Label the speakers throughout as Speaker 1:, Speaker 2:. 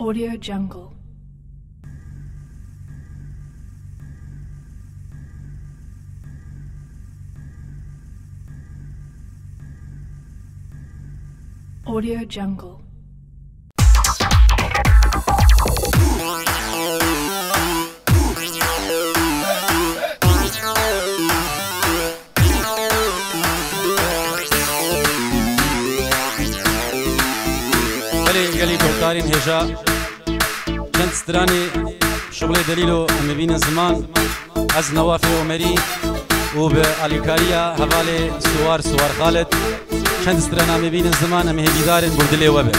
Speaker 1: Audio Jungle. Audio Jungle.
Speaker 2: قالي كوكارين هجا كانت ستراني شغلي دليلو مبين الزمان از نوافي ومري وباليكاريا هفالي سوار خالد كانت سترانا مبين الزمان مهدي دارن بردلي وبه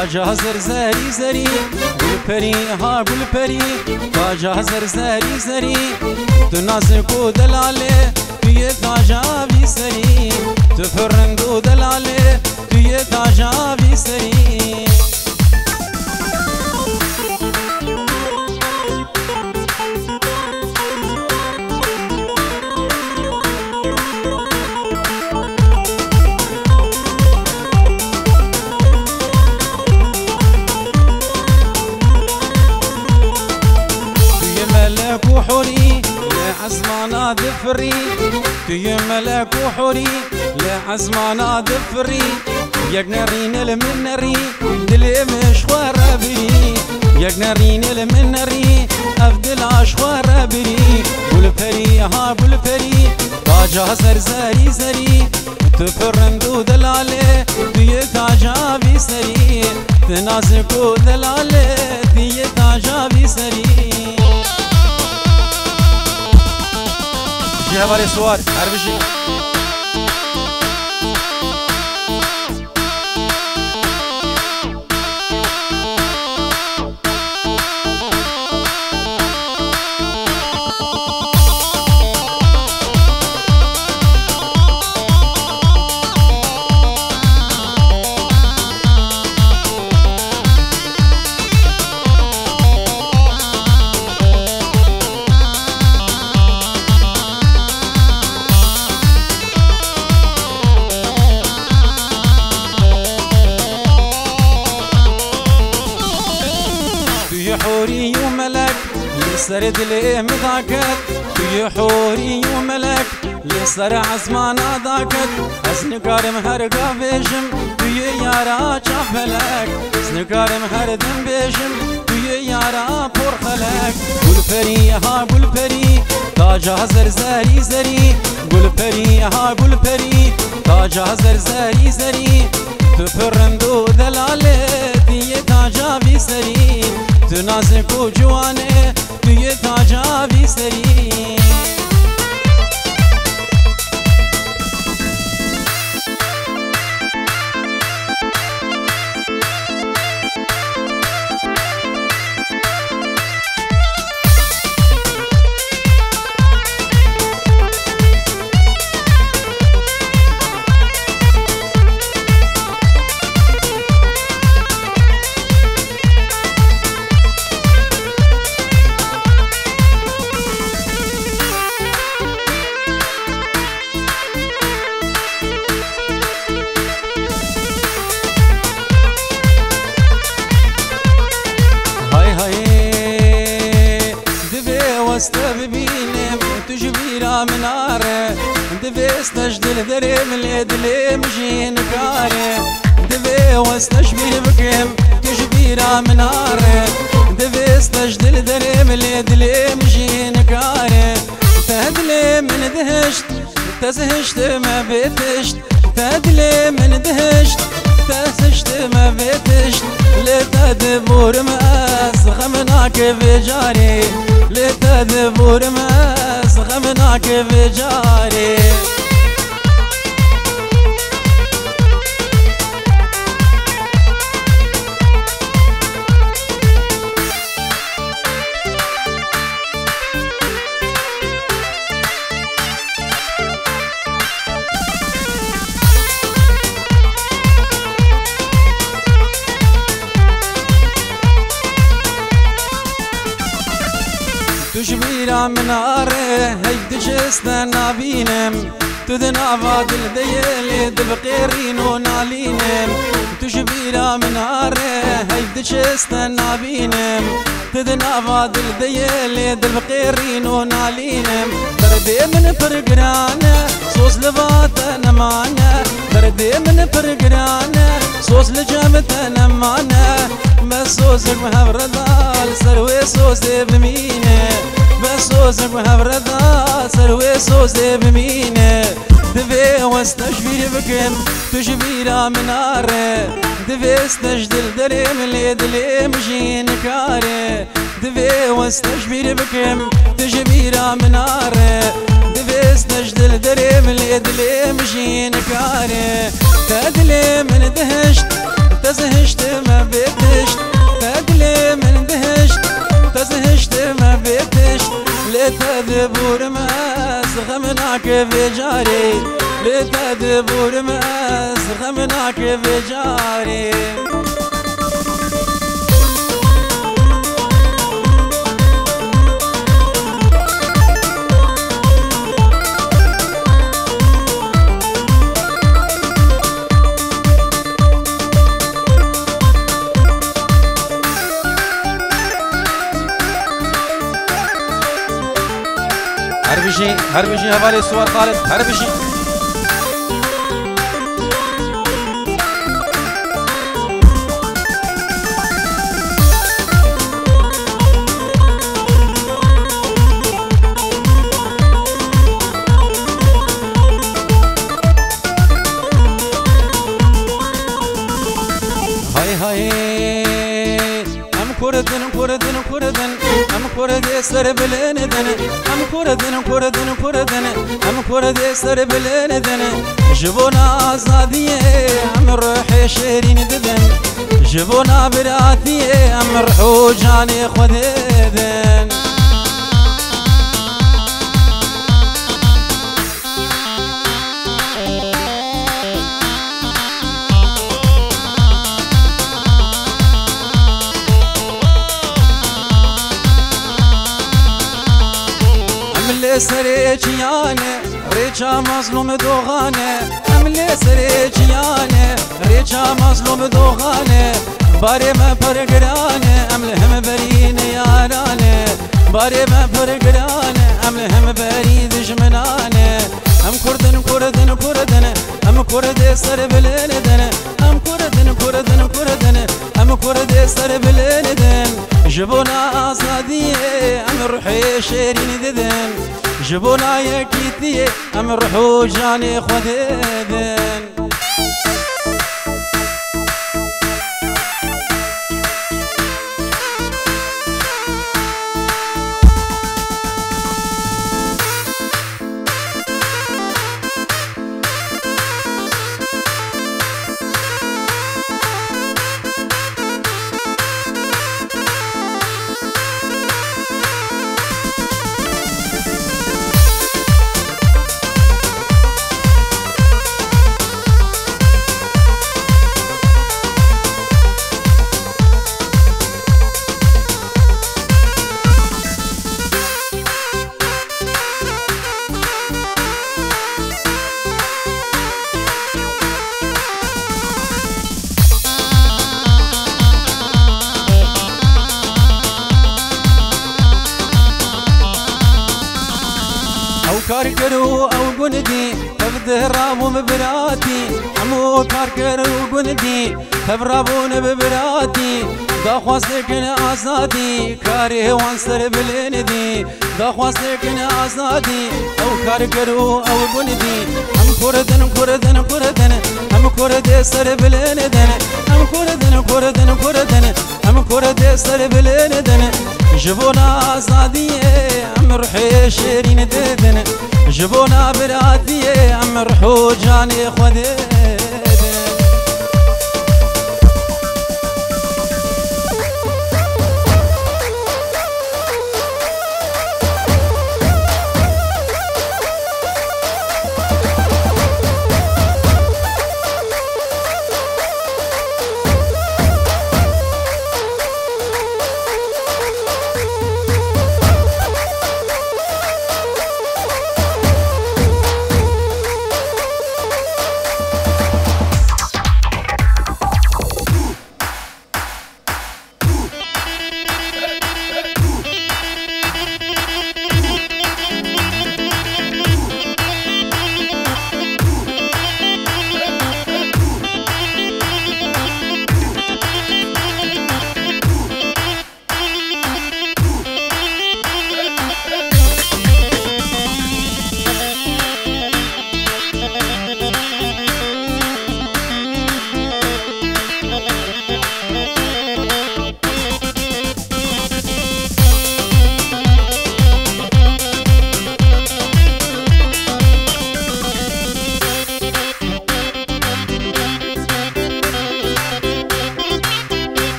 Speaker 2: باجا زرزري زري قلبري ها قلبري باجا زرزري زري تنازكو دلالي في تاجا في سري تفرندو دلالي في تاجا في سري عزمانا ذفري تي ملك وحوري لعزمانا ذفري يقنرين المنري دلي مشوار بري يقنرين المنري افضل اشوار بري بولفري ها بولفري باجا زرزري زري تفرندو دلالي تي تاجا في سري تنازكو دلالي تي تاجا في سري هوالي سوار عربشي حوري وملك لسر دلي مذاكت في حوري وملك لسر عزمان ذاكت اسنكارم هرقا بيشم في يارا شافلك اسنكارم هردم بيشم في يارا برخلك قلفري ها قلفري تاجا زرزري زري قلفري ها قلفري تاجا زرزري زري تفرندو دلالي تي تاجا في سري تنازكو جوانه توی تاجا بی سری ببینم تجبیرا مناره دفستش دل درم لدل مجين كاره دفي وستش بكم تجبيرا مناره دفستش دل درم لدل مجين كاره تهدلي من دهشت تزهشت ما بيتشت تهدلي من دهشت تزهشت ما بيتشت لتدبور ماس غمناك بجاري لتدبور ماس غمناك بجاري بيرا من عاره هيدش استنى بينم تدنا فاضل ديالي دبقيرين ونالينم تشبيرا من عاره هيدش استنى بينم تدنا فاضل ديالي دبقيرين ونالينم بردي من فرقرانا صوص لفاتنا معنا بردي من فرقرانا صوص لجامتنا معنا بس صوصك مهبردا سروي صوص بمينه بس صوصك مهبردا سروي صوص بمينه دفي واستشفير بكم تشبيرا من عاره دفي استجدل دريم اليد اللي مجين كاره دفي واستشفير بكم تشبيرا من عاره دفي استجدل دريم اليد اللي مجين كاره تدلي من دهشت تزهشت ما بيتشت تدلي من دهشت تزهشت ما بيتشت لتذبور ماس غمناك في جاري لتذبور ماس غمناك في جاري هربشي هبالي الصور خالد هربشي هاي هاي كردن كردن كردن ام كرد سر بلندن ام كردن كردن كردن ام كرد سر بلندن جبونا آزادیه ام روح شیرین ددن جبونا براتیه ام روح جانی خود ددن سريجيانه ريجا مظلوم دوغانه املي سريجيانه ريجا مظلوم دوغانه باري ما فرقرانه املهم برين يارانه باري ما فرقرانه املهم بريد جمنانه ام كردن كردن كردن ام كرد سر بلندن ام كردن كردن كردن ام كرد سر بلندن جبونا آزادیه ام روحي شیرین ددن جبونا یکیتیه ام روحو جانی خود ددن كاركرو او جندي فبدهرام ومبراتي عمو كاركرو جندي فبرابون ببراتي داخواستك آزادي كاري وانسر بلندي داخواستك آزادي او كاركرو او جندي ام كردن كردن كردن ام كرد سر بلندن ام كردن كردن كردن ام كرد سر بلندن جبونا آزادیه ام روحي شیرین ددن جبونا براتیه ام روحو جانی خود ددن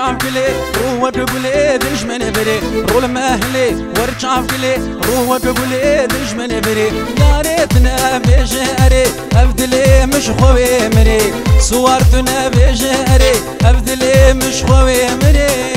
Speaker 2: ورجع كلي روح بقولي دش من بري رول مهلي ورجع كلي روح بقولي دش من بري يا ريتنا بجاري افدلي مش خوي مري صورتنا بجاري افدلي مش خوي مري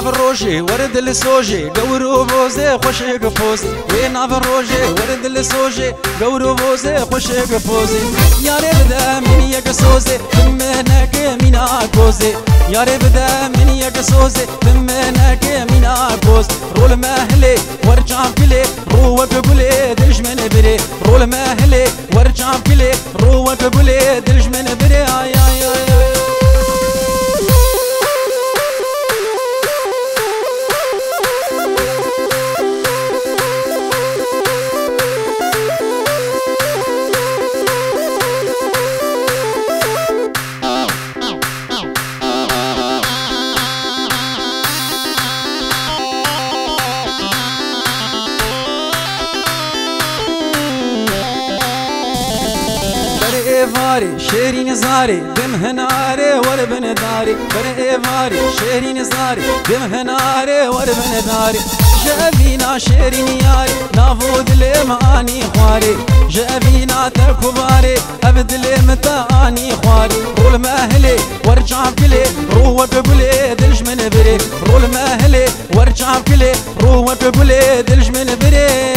Speaker 2: في الروجي ورد السوجي قورو بوزي خوشي قفوزي وين في الروجي ورد السوجي قورو بوزي خوشي قفوزي يا ريت ذا من يقصوزي ثمنك من عكوزي يا ريت ذا من يقصوزي ثمنك من عكوز رول مهلي وارجع كلي روح بقولي دلج من بري رول مهلي وارجع كلي روح بقولي دلج من بري يا فاري شيرين زاري دم هناري وربن داري برئي فاري شيرين زاري دم هناري وربن داري جابينا شيرين ياري نافود لمعاني خواري جابينا تكباري ابد لمتاني خواري رول مهلي وارجع بكلي روح بقولي دلج من بري رول مهلي وارجع بكلي روح بقولي دلج من بري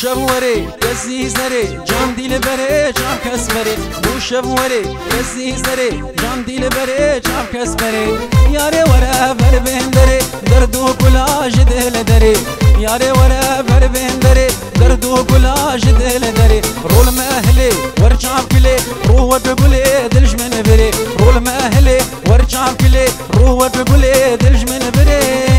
Speaker 2: شبوري كسي زري جام دي لبري جام كسبري بو شبوري كسي زري جام دي لبري جام كسبري ياري ورا بر بندري دردو كلا جدل دري ياري ورا بر بندري دردو كلا جدل دري رول مهلي وارجع بكلي روح بقولي دلج من بري رول مهلي وارجع بكلي روح بقولي دلج من بري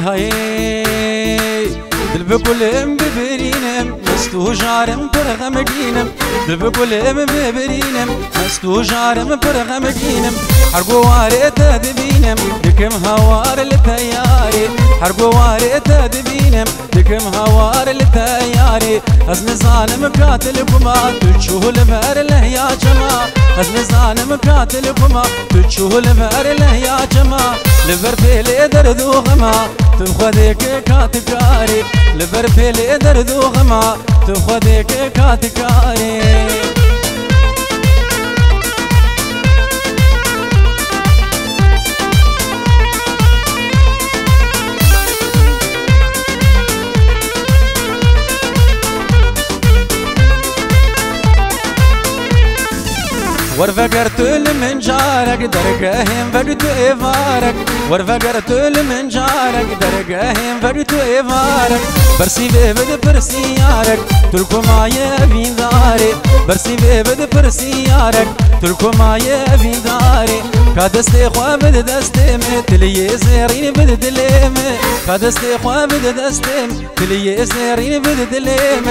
Speaker 2: هاي دل بكل ببرينم مستو جارم برغم گینم دبکلم ببرینم مستو جارم برغم گینم حرقو وارد دبینم دکم هوار لتیاری حرقو وارد دبینم دکم هوار لتیاری از نزانم قاتل بما تشوه لبر له یا جما از نزانم قاتل بما تشوه لبر له یا جما لبر فعل درد و غما تخدك كاتكاري لبر فعل درد و غما تخدك كاتكاري ورفقرت من جارك درقاهم فقت إفارك ورفقرت من جارك درقاهم فقت إفارك برسي بيبد برسي يارك تركو ما يبين داري برسي بيبد برسي يارك تركو ما يبين داري كادستي خوا بد دستم تلي زيرين بد دلم كادستي خوا بد دستم تلي زيرين بد دلم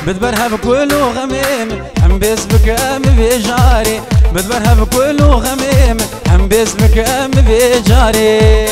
Speaker 2: بدبرها بكل غميم هم بيسبك ام بجاري بدبرها بكل غميم هم بيسبك ام بجاري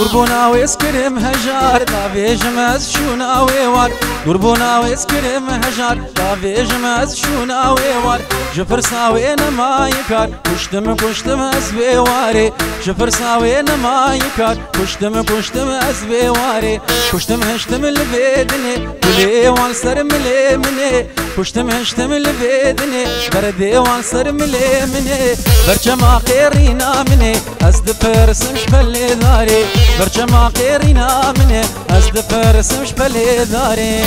Speaker 2: دربونا ويسكرم هجار دافيج ماز شونا ويوار دربونا ويسكرم هجار دافيج ماز شونا ويوار جفر ساوينا ما يكار كشتم اسبي واري جفر ساوينا ما يكار كشتم اسبي واري كشتم هشتم البيدني كلي وان سر ملي مني كشتم هشتم البيدني بردي وان سر ملي مني برجما قيرينا مني أزد فرسمش بلي داري برجما قيرينا مني أزد فرسمش بلي داري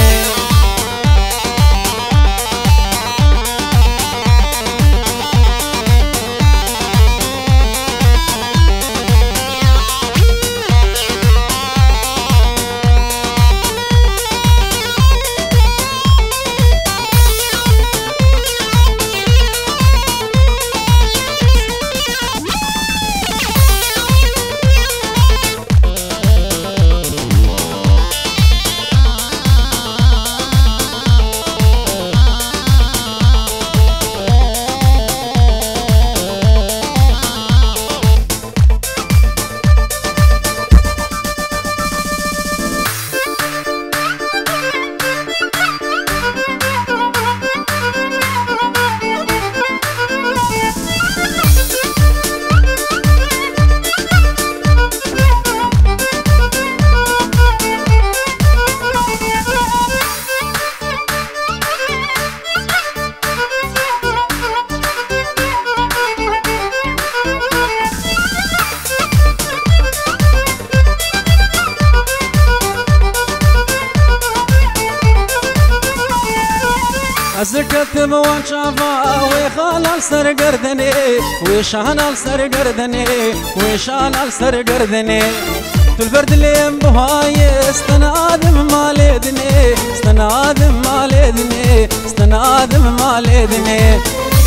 Speaker 2: أزكتم وانشافا ويخال سر قردني ويشان سر قردني ويشان سر قردني البرد اللي بهاي استنادم مالدني استنادم مالدني استنادم مالدني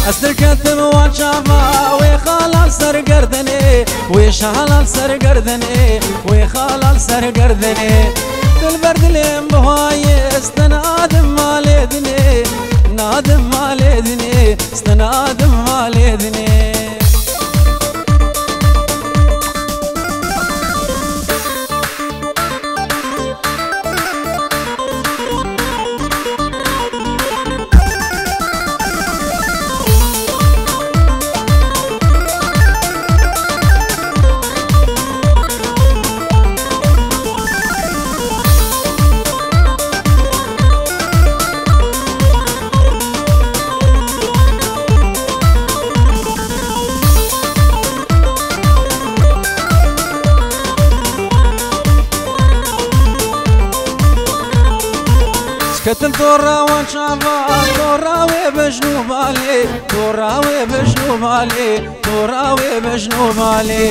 Speaker 2: أزكتم وانشافا ويخال سر قردني ويشان سر قردني ويخال سر قردني البرد اللي بهاي استنادم مالدني نادم مالدني استنادم مالدني كتل دورا وانشافا دورا وبجنو بالي دورا وبجنو بالي دورا وبجنو بالي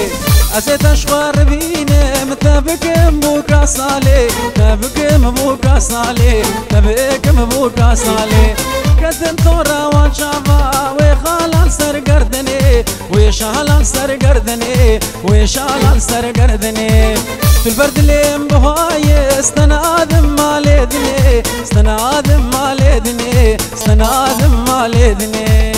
Speaker 2: أزيت أشخار بيني تبكم بوكا صالي تبكم بوكا صالي تبكم بوكا صالي كتل دورا وانشافا وخالان سر قردني وشالان سر قردني وشالان سر قردني في البرد اللي مبهاي استنادم مالدني استنادم مالدني استنادم مالدني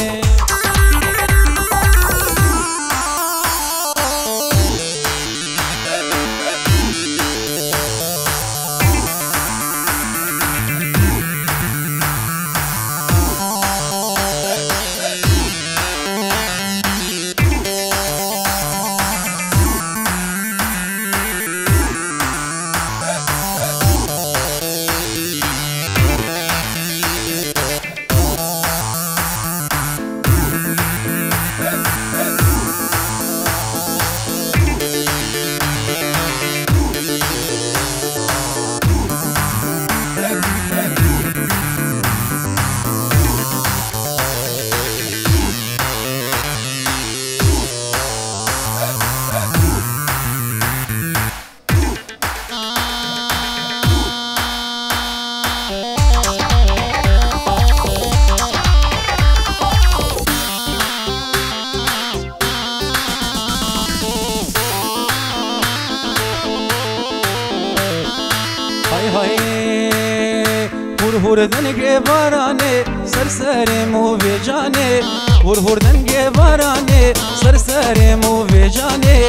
Speaker 2: هور دنگه بارانه سرسر مو بجانه هور دنگه بارانه سرسر مو بجانه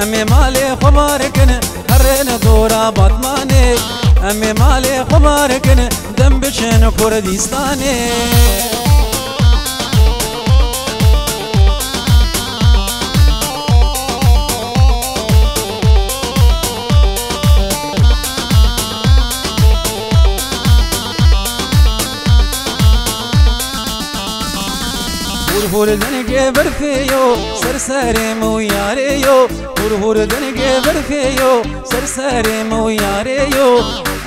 Speaker 2: امی مال خبار کنه هرن دورا باتمانه امی مال خبار کنه دم بچن کردستانه هور دنگه برفیو سرسر مو یاریو هور دنگه برفیو سرسر مو یاریو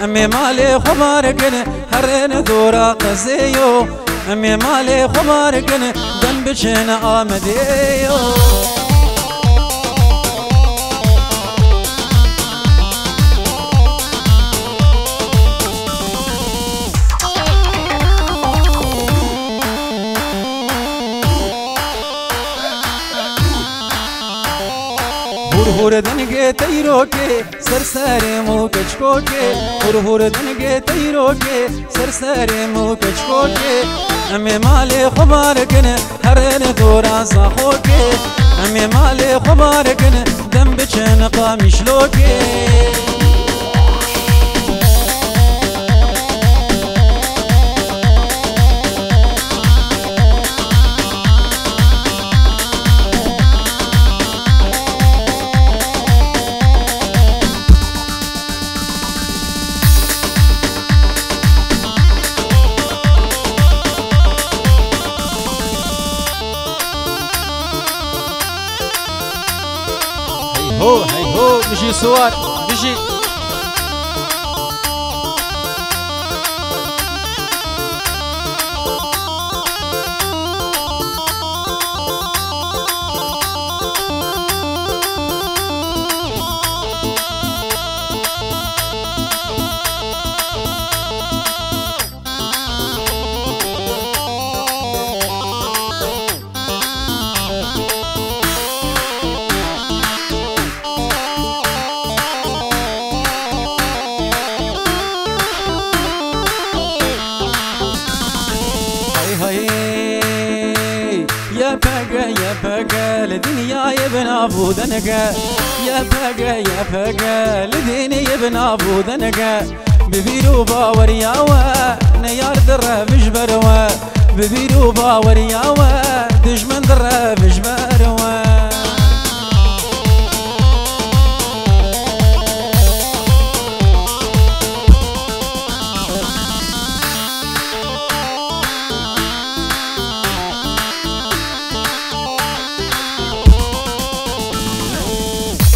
Speaker 2: امی مال خبار کنه هرن دورا قزیو امی مال خبار کنه دن بچن آمدیو هور دنگه تیروکه سرسر مو کچکوکه هور دنگه تیروکه سرسر مو کچکوکه امی مال خبار کنه هرن دورا زاخوکه امی مال خبار کنه دم بچن قامیشلوکه هاي هو بيجي صور بيجي يا بقى لدنيا يبن ابو دنقا يا بقى لدنيا يبن ابو دنقا ببيرو باورياوا نيار درا بجبروا ببيرو باورياوا دجمن درا بجبروا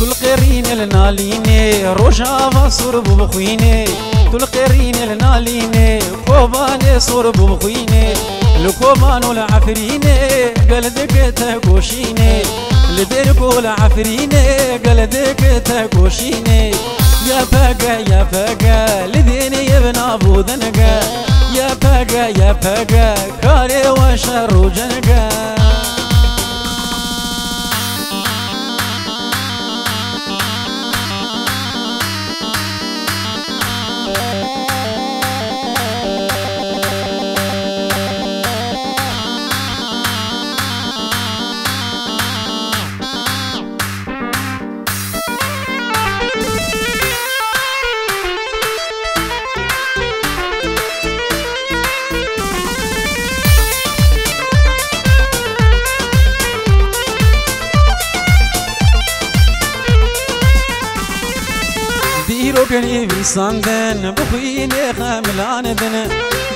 Speaker 2: كل قرين الناليني روجا وصرب بخويني تلقرين الناليني كوباني صور بمخيني الكوبان والعفريني قلدك تكوشيني لديرك والعفريني قلدك تكوشيني يا فاقا يا فاقا لذيني يبن ابو ذنقا يا فاقا يا فاقا كاري وشر جنقا ديروكني بيساندن بخويني خاملان دن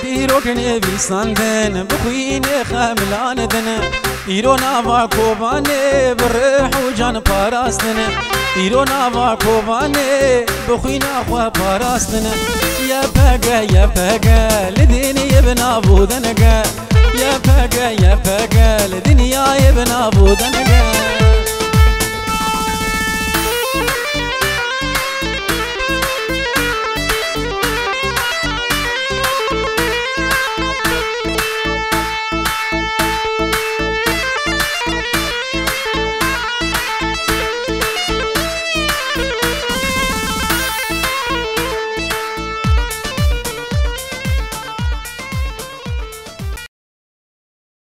Speaker 2: ديروكني بيساندن بخويني خاملان دن إيرونا واكوباني بريح وجان باراستن إيرونا واكوباني بخوينا خوا باراستن يا فاقا يا فاقا لديني يبن ابو ذنقا يا فاقا يا فاقا لدنيا يبن ابو ذنقا